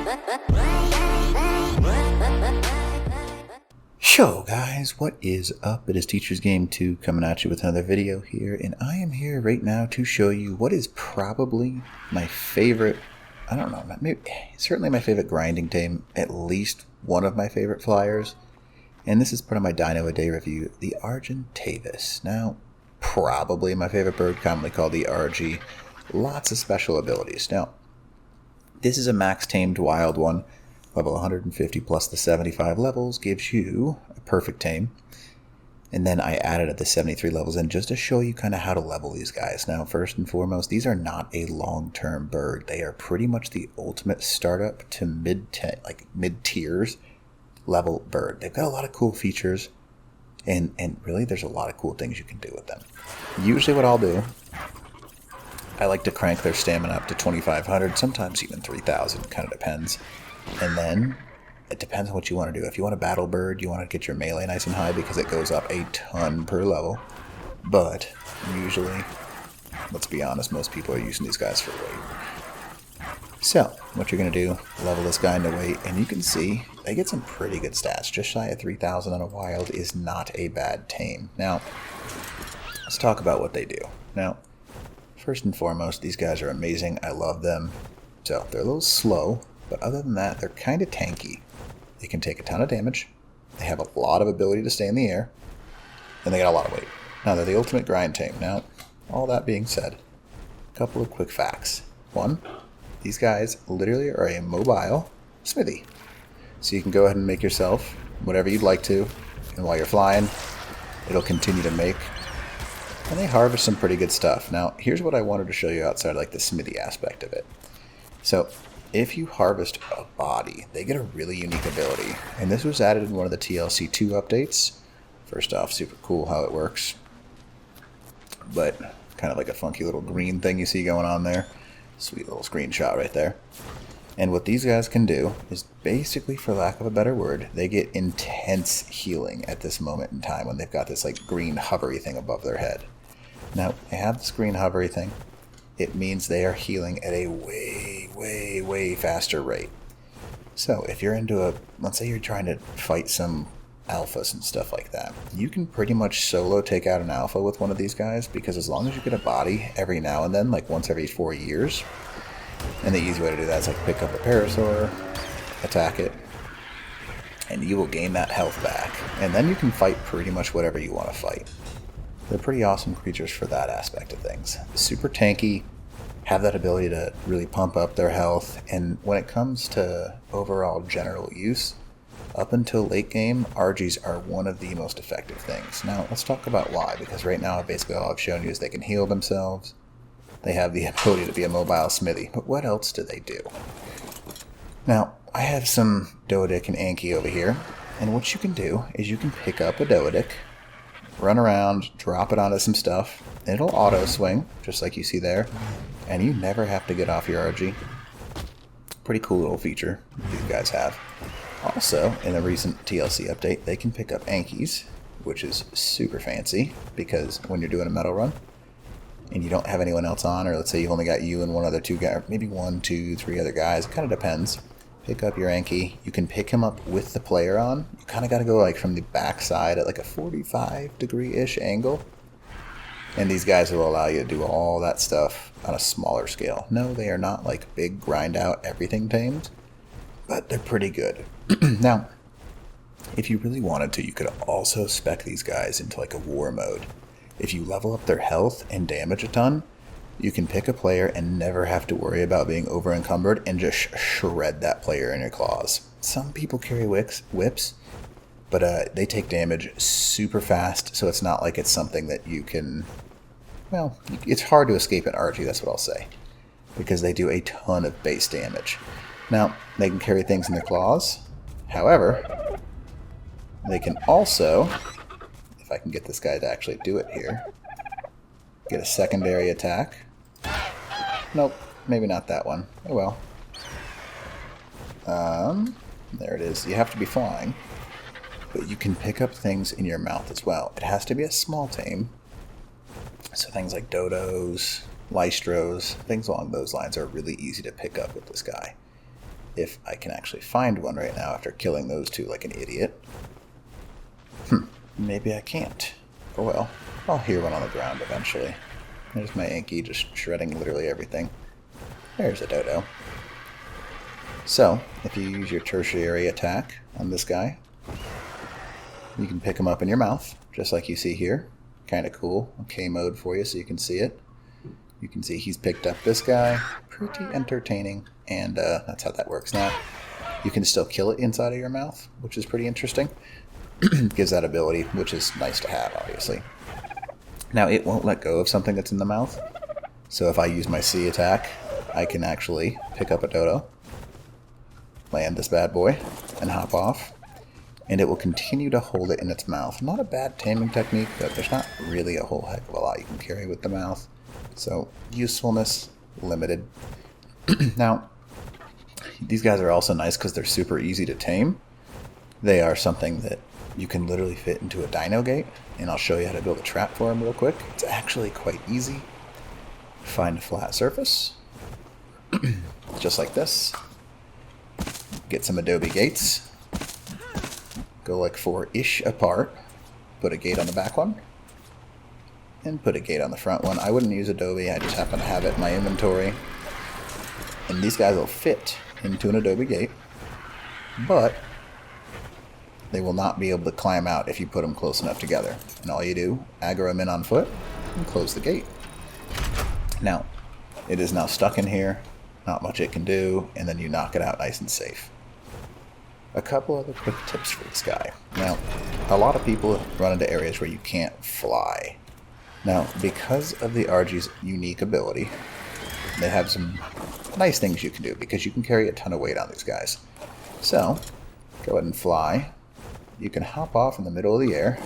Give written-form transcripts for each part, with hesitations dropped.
Yo guys, what is up? It is Teacher's Game 2 coming at you with another video here, and I am here right now to show you what is probably my favorite, I don't know, maybe, certainly my favorite grinding tame, at least one of my favorite flyers, and this is part of my Dino a Day review, the Argentavis. Now, probably my favorite bird, commonly called the RG, lots of special abilities. Now, this is a max tamed wild one. Level 150 plus the 75 levels gives you a perfect tame. And then I added at the 73 levels in just to show you kind of how to level these guys. Now, first and foremost, these are not a long-term bird. They are pretty much the ultimate startup to mid-tiers level bird. They've got a lot of cool features, and really there's a lot of cool things you can do with them. Usually what I'll do, I like to crank their stamina up to 2,500, sometimes even 3,000, kind of depends. And then it depends on what you want to do. If you want a battle bird, you want to get your melee nice and high because it goes up a ton per level. But usually, let's be honest, most people are using these guys for weight. So what you're going to do, level this guy into weight, and you can see they get some pretty good stats. Just shy of 3,000 on a wild is not a bad tame. Now, let's talk about what they do. Now, first and foremost, these guys are amazing. I love them. So they're a little slow. But other than that, they're kind of tanky. They can take a ton of damage. They have a lot of ability to stay in the air. And they got a lot of weight. Now, they're the ultimate grind tame. Now, all that being said, a couple of quick facts. One, these guys literally are a mobile smithy. So you can go ahead and make yourself whatever you'd like to. And while you're flying, it'll continue to make. And they harvest some pretty good stuff. Now, here's what I wanted to show you outside like the smithy aspect of it. So, if you harvest a body, they get a really unique ability. And this was added in one of the TLC 2 updates. First off, super cool how it works. But kind of like a funky little green thing you see going on there. Sweet little screenshot right there. And what these guys can do is basically, for lack of a better word, they get intense healing at this moment in time when they've got this like green hovery thing above their head. Now, they have this green hovery thing. It means they are healing at a way faster rate. So if you're into let's say you're trying to fight some alphas and stuff like that, you can pretty much solo take out an alpha with one of these guys, because as long as you get a body every now and then, like once every 4 years, and the easy way to do that is like pick up a parasaur, attack it, and you will gain that health back. And then you can fight pretty much whatever you want to fight. They're pretty awesome creatures for that aspect of things. Super tanky, have that ability to really pump up their health, and when it comes to overall general use, up until late game, RGs are one of the most effective things. Now, let's talk about why, because right now basically all I've shown you is they can heal themselves, they have the ability to be a mobile smithy, but what else do they do? Now, I have some Doedic and Anki over here, and what you can do is you can pick up a Doedic, run around, drop it onto some stuff, and it'll auto swing, just like you see there, and you never have to get off your RG. Pretty cool little feature these guys have. Also, in a recent TLC update, they can pick up Ankis, which is super fancy, because when you're doing a metal run, and you don't have anyone else on, or let's say you've only got you and one other 2 guys, maybe 1, 2, 3 other guys, it kind of depends. Pick up your Anki. You can pick him up with the player on. You kind of got to go like from the back side at like a 45-degree-ish angle. And these guys will allow you to do all that stuff on a smaller scale. No, they are not like big grind out everything tamed, but they're pretty good. Now, if you really wanted to, you could also spec these guys into like a war mode. If you level up their health and damage a ton, you can pick a player and never have to worry about being over encumbered and just shred that player in your claws. Some people carry whips, but they take damage super fast, so it's not like it's something that you can, well, it's hard to escape an RG, that's what I'll say, because they do a ton of base damage. Now, they can carry things in their claws. However, they can also, if I can get this guy to actually do it here, get a secondary attack. Nope, maybe not that one. Oh well. There it is. You have to be flying, but you can pick up things in your mouth as well. It has to be a small tame, so things like dodos, lystros, things along those lines are really easy to pick up with this guy. if I can actually find one right now after killing those two like an idiot. Maybe I can't. Oh well, I'll hear one on the ground eventually. There's my Anki just shredding literally everything. There's a dodo. So, if you use your tertiary attack on this guy, you can pick him up in your mouth, just like you see here. Kind of cool. Okay mode for you so you can see it. You can see he's picked up this guy. Pretty entertaining. And that's how that works now. You can still kill it inside of your mouth, which is pretty interesting. Gives that ability, which is nice to have, obviously. Now, it won't let go of something that's in the mouth. So if I use my C attack, I can actually pick up a dodo, land this bad boy, and hop off. And it will continue to hold it in its mouth. Not a bad taming technique, but there's not really a whole heck of a lot you can carry with the mouth. So, usefulness, limited. Now, these guys are also nice because they're super easy to tame. They are something that you can literally fit into a dino gate, and I'll show you how to build a trap for them real quick. It's actually quite easy. Find a flat surface, just like this. Get some adobe gates. Go like 4-ish apart. Put a gate on the back one, and put a gate on the front one. I wouldn't use adobe, I just happen to have it in my inventory. And these guys will fit into an adobe gate, but they will not be able to climb out if you put them close enough together. And all you do, aggro them in on foot, and close the gate. Now, it is now stuck in here, not much it can do, and then you knock it out nice and safe. A couple other quick tips for this guy. Now, a lot of people run into areas where you can't fly. Now, because of the Argy's unique ability, they have some nice things you can do, because you can carry a ton of weight on these guys. So, go ahead and fly. You can hop off in the middle of the air,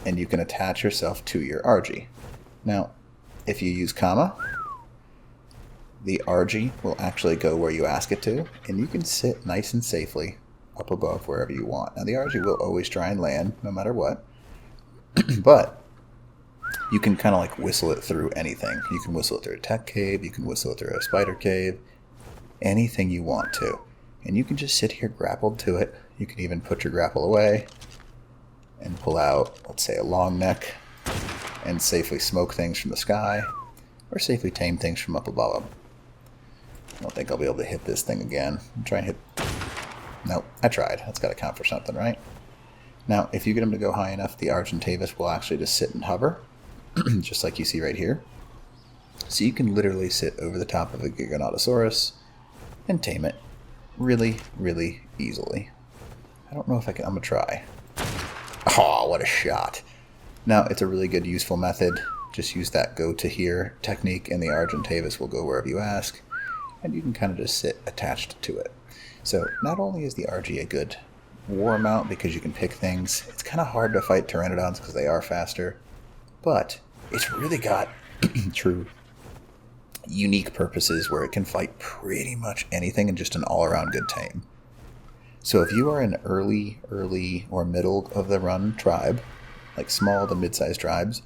and you can attach yourself to your Argy. Now, if you use comma, the Argy will actually go where you ask it to, and you can sit nice and safely up above wherever you want. Now, the Argy will always try and land, no matter what, but you can kind of like whistle it through anything. You can whistle it through a tech cave, you can whistle it through a spider cave, anything you want to. And you can just sit here grappled to it. You can even put your grapple away and pull out, let's say, a long neck and safely smoke things from the sky or safely tame things from up above them. I don't think I'll be able to hit this thing again. I'm trying to hit... Nope, I tried. That's got to count for something, right? Now, if you get them to go high enough, the Argentavis will actually just sit and hover, just like you see right here. So you can literally sit over the top of a Giganotosaurus and tame it really, really easily. I don't know if I can... I'm going to try. Oh, what a shot. Now, it's a really good, useful method. Just use that go to here technique, and the Argentavis will go wherever you ask. And you can kind of just sit attached to it. So, not only is the RG a good war mount because you can pick things, it's kind of hard to fight Pteranodons because they are faster, but it's really got true unique purposes where it can fight pretty much anything and just an all-around good tame. So if you are an early, or middle of the run tribe, like small to mid-sized tribes,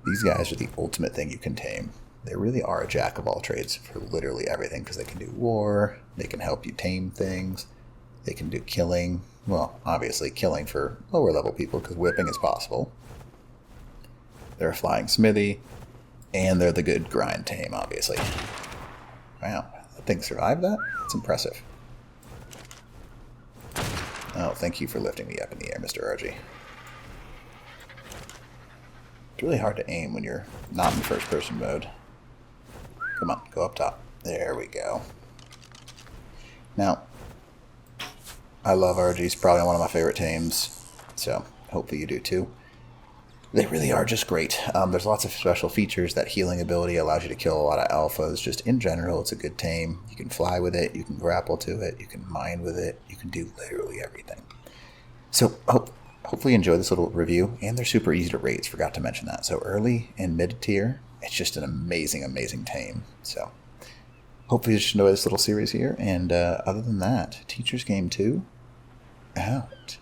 these guys are the ultimate thing you can tame. They really are a jack of all trades for literally everything because they can do war, they can help you tame things, they can do killing. Well, obviously killing for lower level people because whipping is possible. They're a flying smithy, and they're the good grind tame, obviously. Wow, that thing survived that? That's impressive. Oh, thank you for lifting me up in the air, Mr. RG. It's really hard to aim when you're not in first person mode. Come on, go up top. There we go. Now, I love RGs, probably one of my favorite tames, so hopefully you do too. They really are just great. There's lots of special features. That healing ability allows you to kill a lot of alphas. Just in general, it's a good tame. You can fly with it, you can grapple to it, you can mine with it, you can do literally everything. So hopefully you enjoy this little review, and they're super easy to raise, forgot to mention that. So early and mid tier, it's just an amazing, amazing tame. So hopefully you just enjoy this little series here, and other than that, Teacher's Game 2, out.